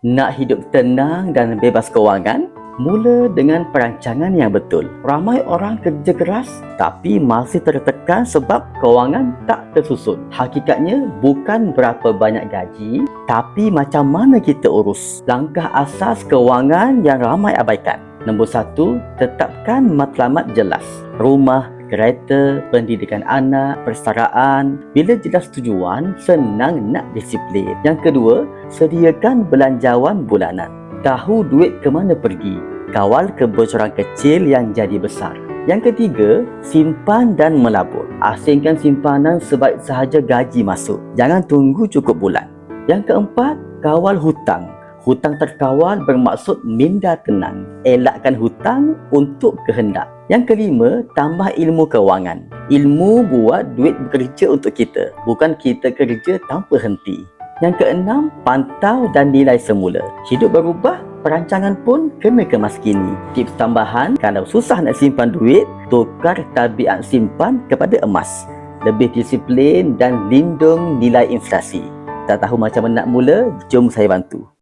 Nak hidup tenang dan bebas kewangan? Mula dengan perancangan yang betul. Ramai orang kerja keras tapi masih tertekan sebab kewangan tak tersusun. Hakikatnya bukan berapa banyak gaji, tapi macam mana kita urus. Langkah asas kewangan yang ramai abaikan. Nombor 1, tetapkan matlamat jelas. Rumah, kereta, pendidikan anak, persaraan. Bila jelas tujuan, senang nak disiplin. Yang kedua, sediakan belanjawan bulanan. Tahu duit ke mana pergi. Kawal kebocoran kecil yang jadi besar. Yang ketiga, simpan dan melabur. Asingkan simpanan sebaik sahaja gaji masuk. Jangan tunggu cukup bulan. Yang keempat, kawal hutang. Hutang terkawal bermaksud minda tenang. Elakkan hutang untuk kehendak. Yang kelima, tambah ilmu kewangan. Ilmu buat duit bekerja untuk kita, bukan kita kerja tanpa henti. Yang keenam, pantau dan nilai semula. Hidup berubah, perancangan pun kena kemas kini. Tips tambahan, kalau susah nak simpan duit, tukar tabiat simpan kepada emas. Lebih disiplin dan lindung nilai inflasi. Tak tahu macam mana nak mula? Jom saya bantu.